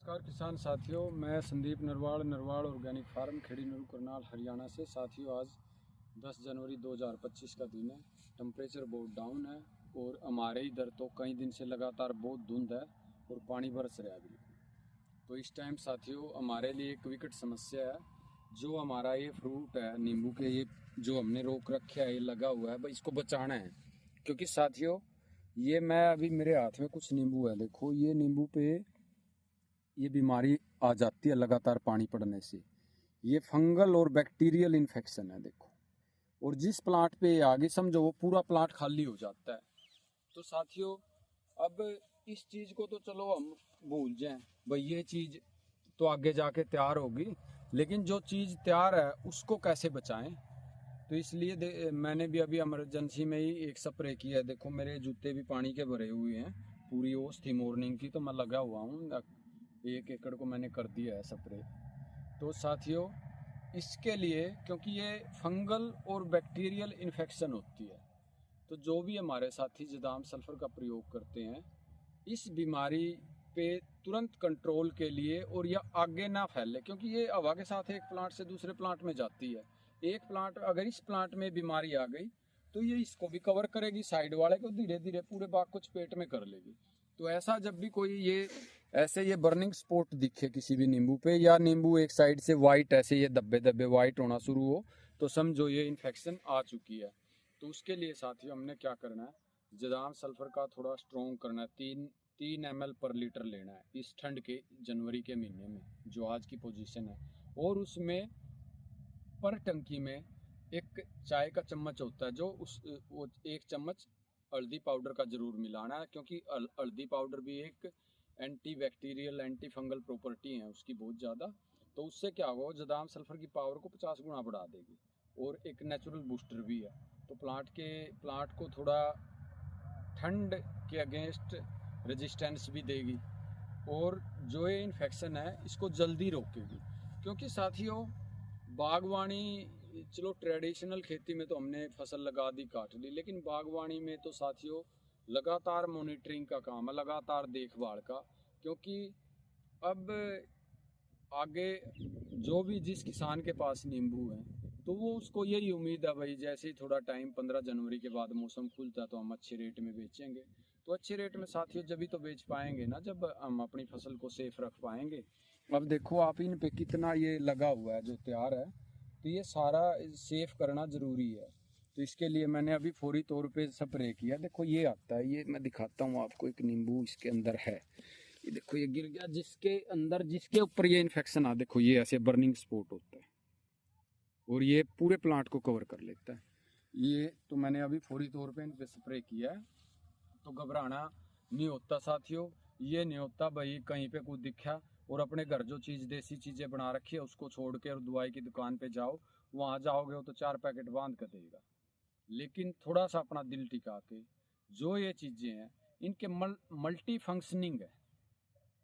नमस्कार किसान साथियों, मैं संदीप नरवाड़ ऑर्गेनिक फार्म खेड़ी नूर करनाल हरियाणा से। साथियों, आज 10 जनवरी 2025 का दिन है। टेम्परेचर बहुत डाउन है और हमारे इधर तो कई दिन से लगातार बहुत धुंध है और पानी बरस रहा है बिल्कुल। तो इस टाइम साथियों हमारे लिए एक विकट समस्या है। जो हमारा ये फ्रूट है नींबू के, ये जो हमने रोक रखे है, ये लगा हुआ है भाई, इसको बचाना है। क्योंकि साथियों ये मैं अभी मेरे हाथ में कुछ नींबू है, देखो ये नींबू पे ये बीमारी आ जाती है लगातार पानी पड़ने से। ये फंगल और बैक्टीरियल इन्फेक्शन है देखो। और जिस प्लांट पे ये आगे समझो वो पूरा प्लांट खाली हो जाता है। तो साथियों अब इस चीज़ को तो चलो हम भूल जाएं भाई, ये चीज़ तो आगे जाके तैयार होगी, लेकिन जो चीज़ तैयार है उसको कैसे बचाएं। तो इसलिए मैंने भी अभी इमरजेंसी में ही एक स्प्रे किया है। देखो मेरे जूते भी पानी के भरे हुए हैं, पूरी ओस थी मॉर्निंग की, तो मैं लगा हुआ हूँ। 1 एकड़ को मैंने कर दिया है स्प्रे। तो साथियों इसके लिए, क्योंकि ये फंगल और बैक्टीरियल इन्फेक्शन होती है, तो जो भी हमारे साथी जदाम सल्फर का प्रयोग करते हैं इस बीमारी पे तुरंत कंट्रोल के लिए, और यह आगे ना फैले, क्योंकि ये हवा के साथ एक प्लांट से दूसरे प्लांट में जाती है। एक प्लांट, अगर इस प्लांट में बीमारी आ गई तो ये इसको भी कवर करेगी, साइड वाले को धीरे धीरे पूरे बाग को चपेट में कर लेगी। तो ऐसा जब भी कोई ये बर्निंग स्पॉट दिखे किसी भी नींबू पे, या नींबू एक साइड से वाइट ऐसे ये धब्बे धब्बे वाइट होना शुरू हो, तो समझो ये इन्फेक्शन आ चुकी है। तो उसके लिए साथियों हमने क्या करना है, जदाम सल्फर का थोड़ा स्ट्रॉन्ग करना है। 3 ml पर लीटर लेना है इस ठंड के जनवरी के महीने में, जो आज की पोजीशन है। और उसमें पर टंकी में एक चाय का चम्मच होता है, जो वो 1 चम्मच हल्दी पाउडर का जरूर मिलाना है, क्योंकि हल्दी पाउडर भी एक anti bacterial anti fungal property है उसकी बहुत ज़्यादा। तो उससे क्या होगा, जदाम सल्फर की पावर को 50 गुना बढ़ा देगी, और एक नेचुरल बूस्टर भी है। तो प्लांट को थोड़ा ठंड के अगेंस्ट रेजिस्टेंस भी देगी, और जो ये इन्फेक्शन है इसको जल्दी रोकेगी। क्योंकि साथियों बागवानी, चलो ट्रेडिशनल खेती में तो हमने फसल लगा दी काट ली, लेकिन बागवानी में तो साथियों लगातार मॉनिटरिंग का काम है, लगातार देखभाल का। क्योंकि अब आगे जो भी जिस किसान के पास नींबू है, तो वो उसको यही उम्मीद है भाई, जैसे ही थोड़ा टाइम 15 जनवरी के बाद मौसम खुलता है तो हम अच्छे रेट में बेचेंगे। तो अच्छे रेट में साथियों जब भी तो बेच पाएंगे ना, जब हम अपनी फसल को सेफ रख पाएंगे। अब देखो आप इन पे कितना ये लगा हुआ है जो तैयार है, तो ये सारा सेफ करना ज़रूरी है। तो इसके लिए मैंने अभी फौरी तौर पे स्प्रे किया। देखो ये आता है, ये मैं दिखाता हूँ आपको, एक नींबू इसके अंदर है, ये देखो ये गिर गया, जिसके अंदर जिसके ऊपर ये इन्फेक्शन आ, देखो ये ऐसे बर्निंग स्पॉट होता है और ये पूरे प्लांट को कवर कर लेता है। ये तो मैंने अभी फौरी तौर पे इन पे स्प्रे किया है। तो घबराना नहीं होता साथियों, ये नहीं होता भाई कहीं पे कुछ दिखा और अपने घर जो चीज़ देसी चीज़ें बना रखी है उसको छोड़ के और दवाई की दुकान पे जाओ, वहाँ जाओगे वो तो 4 पैकेट बांध कर देगा। लेकिन थोड़ा सा अपना दिल टिका के, जो ये चीज़ें हैं इनके मल्टी फंक्शनिंग है,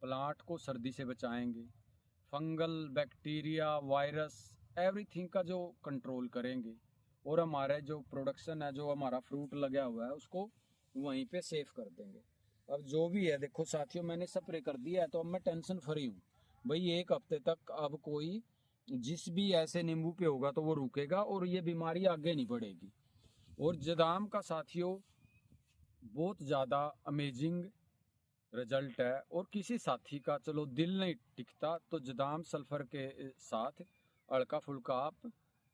प्लांट को सर्दी से बचाएंगे, फंगल बैक्टीरिया वायरस एवरीथिंग का जो कंट्रोल करेंगे, और हमारे जो प्रोडक्शन है, जो हमारा फ्रूट लगा हुआ है उसको वहीं पे सेफ कर देंगे। अब जो भी है देखो साथियों मैंने स्प्रे कर दिया है, तो अब मैं टेंशन फ्री हूँ भाई। 1 हफ्ते तक अब कोई जिस भी ऐसे नींबू पे होगा तो वो रुकेगा और ये बीमारी आगे नहीं बढ़ेगी। और जदाम का साथियों बहुत ज़्यादा अमेजिंग रिजल्ट है, और किसी साथी का चलो दिल नहीं टिकता तो जदाम सल्फर के साथ हल्का फुल्का आप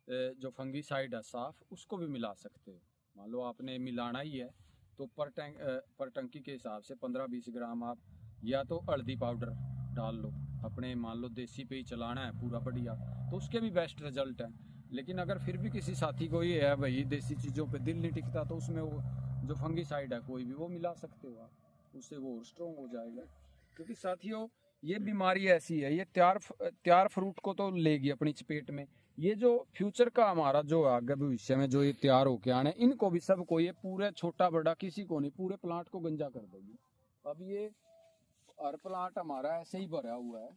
जो फंगीसाइड है साफ, उसको भी मिला सकते हो। मान लो आपने मिलाना ही है तो पर टंकी के हिसाब से 15-20 ग्राम आप या तो हल्दी पाउडर डाल लो अपने, मान लो देसी पे ही चलाना है पूरा बढ़िया, तो उसके भी बेस्ट रिजल्ट है। लेकिन अगर फिर भी किसी साथी को ये है भाई देसी चीज़ों पे दिल नहीं टिकता, तो उसमें वो जो फंगीसाइड है कोई भी वो मिला सकते हो आप, उससे वो और स्ट्रॉन्ग हो जाएगा। क्योंकि साथियों ये बीमारी ऐसी है, ये तैयार फ्रूट को तो लेगी अपनी चपेट में, ये जो फ्यूचर का हमारा जो आगे भविष्य में जो ये तैयार होके आने, इनको भी सबको, ये पूरे छोटा बड़ा किसी को नहीं, पूरे प्लांट को गंजा कर देगी। अब ये हर प्लांट हमारा ऐसे ही भरा हुआ है,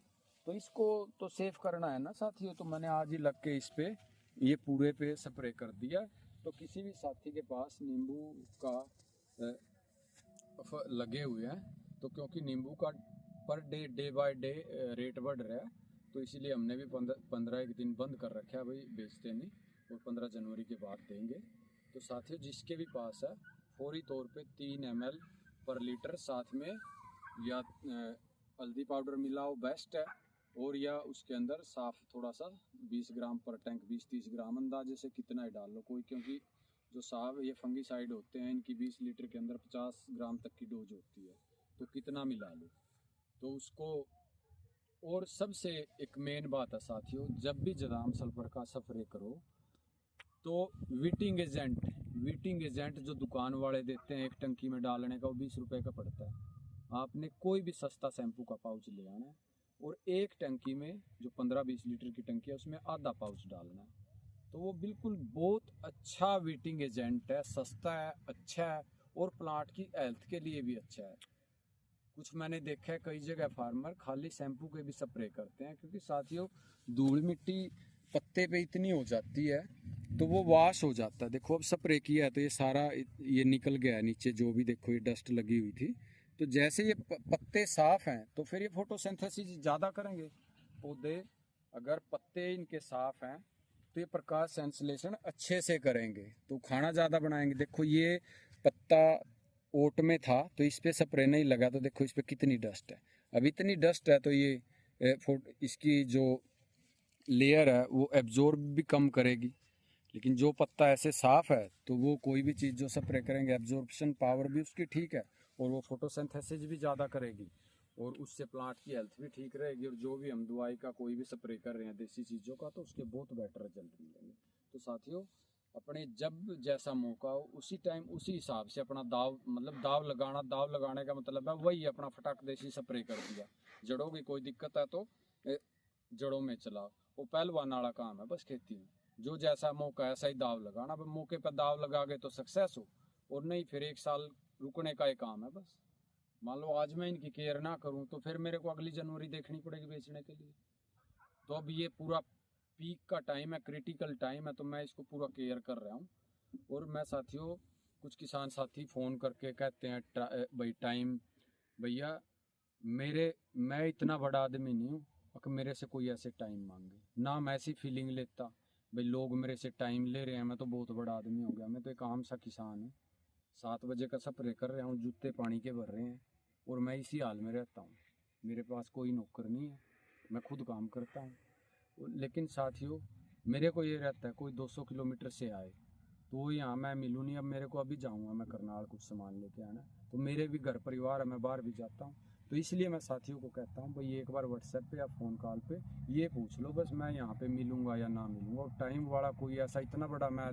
तो इसको तो सेफ करना है ना साथियों। तो मैंने आज ही लग के इस पे ये पूरे पे स्प्रे कर दिया। तो किसी भी साथी के पास नींबू का लगे हुए हैं, तो क्योंकि नींबू का per day by day rate बढ़ रहा है, तो इसीलिए हमने भी 15 एक दिन बंद कर रखा है भाई, बेचते नहीं, और 15 जनवरी के बाद देंगे। तो साथियों जिसके भी पास है फौरी तौर पे 3 ml पर लीटर साथ में या हल्दी पाउडर मिलाओ बेस्ट है, और या उसके अंदर साफ थोड़ा सा 20 ग्राम पर टैंक, 20-30 ग्राम अंदाजे से कितना ही डाल लो कोई, क्योंकि जो साफ ये फंगीसाइड होते हैं इनकी 20 लीटर के अंदर 50 ग्राम तक की डोज होती है, तो कितना मिला लो तो उसको। और सबसे एक मेन बात है साथियों, जब भी जदाम सल्फर का स्प्रे करो तो वीटिंग एजेंट जो दुकान वाले देते हैं एक टंकी में डालने का, वो 20 रुपए का पड़ता है। आपने कोई भी सस्ता शैम्पू का पाउच ले आना है, और एक टंकी में जो 15-20 लीटर की टंकी है उसमें आधा पाउच डालना है, तो वो बिल्कुल बहुत अच्छा वीटिंग एजेंट है, सस्ता है, अच्छा है, और प्लांट की हेल्थ के लिए भी अच्छा है। कुछ मैंने देखा है कई जगह फार्मर खाली शैम्पू के भी स्प्रे करते हैं, क्योंकि साथियों धूल मिट्टी पत्ते पे इतनी हो जाती है तो वो वॉश हो जाता है। देखो अब स्प्रे किया है तो ये सारा ये निकल गया है नीचे, जो भी देखो ये डस्ट लगी हुई थी, तो जैसे ये पत्ते साफ हैं तो फिर ये फोटोसिंथेसिस ज़्यादा करेंगे पौधे। अगर पत्ते इनके साफ हैं तो ये प्रकाश संश्लेषण अच्छे से करेंगे, तो खाना ज़्यादा बनाएंगे। देखो ये पत्ता ओट में था तो इस पर स्प्रे नहीं लगा, तो देखो इस पर कितनी डस्ट है। अब इतनी डस्ट है तो ये इसकी जो लेयर है वो एब्जॉर्ब भी कम करेगी, लेकिन जो पत्ता ऐसे साफ है तो वो कोई भी चीज़ जो स्प्रे करेंगे एब्जॉर्प्शन पावर भी उसकी ठीक है, और वो फोटोसिंथेसिस भी ज़्यादा करेगी, और उससे प्लांट की हेल्थ भी ठीक रहेगी। और जो भी हम दवाई का कोई भी स्प्रे कर रहे हैं देसी चीज़ों का, तो उसके बहुत बेटर रिजल्ट मिलेंगे। तो साथियों अपने जब जैसा मौका हो उसी टाइम उसी हिसाब से अपना दाव, मतलब दाव लगाने का मतलब है वही अपना फटाक देसी स्प्रे कर दिया। जड़ों की कोई दिक्कत है तो जड़ों में चलाओ, वो पहलवान वाला काम है बस खेती में। जो जैसा मौका है ऐसा ही दाव लगाना, अब मौके पर दाव लगा गए तो सक्सेस हो, और नहीं फिर 1 साल रुकने का ही काम है बस। मान लो आज मैं इनकी केयर ना करूं तो फिर मेरे को अगली जनवरी देखनी पड़ेगी बेचने के लिए। तो अब ये पूरा पीक का टाइम है, क्रिटिकल टाइम है, तो मैं इसको पूरा केयर कर रहा हूँ। और मैं साथियों कुछ किसान साथी फ़ोन करके कहते हैं भाई टाइम भैया मैं इतना बड़ा आदमी नहीं हूँ कि मेरे से कोई ऐसे टाइम मांगे ना, मैं ऐसी फीलिंग लेता भाई लोग मेरे से टाइम ले रहे हैं मैं तो बहुत बड़ा आदमी हो गया। मैं तो एक आम सा किसान हूँ, 7 बजे का स्प्रे कर रहा हूँ, जूते पानी के भर रहे हैं, और मैं इसी हाल में रहता हूँ। मेरे पास कोई नौकर नहीं है, मैं खुद काम करता हूँ। लेकिन साथियों मेरे को ये रहता है कोई 200 किलोमीटर से आए तो यहाँ मैं मिलूँ नहीं। अब मेरे को अभी जाऊँगा मैं करनाल कुछ सामान लेके आना, तो मेरे भी घर परिवार है, मैं बाहर भी जाता हूँ, तो इसलिए मैं साथियों को कहता हूँ भाई एक बार व्हाट्सएप पे या फ़ोन कॉल पे ये पूछ लो बस मैं यहाँ पे मिलूँगा या ना मिलूँगा। और टाइम वाला कोई ऐसा इतना बड़ा मैं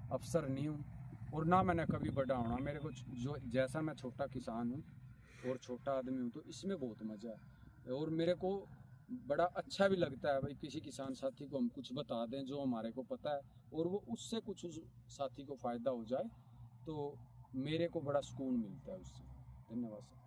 अफसर नहीं हूँ, और ना मैंने कभी बड़ा होना। मेरे को जो जैसा मैं छोटा किसान हूँ और छोटा आदमी हूँ, तो इसमें बहुत मज़ा है। और मेरे को बड़ा अच्छा भी लगता है भाई किसी किसान साथी को हम कुछ बता दें जो हमारे को पता है, और वो उससे कुछ उस साथी को फ़ायदा हो जाए, तो मेरे को बड़ा सुकून मिलता है उससे। धन्यवाद सर।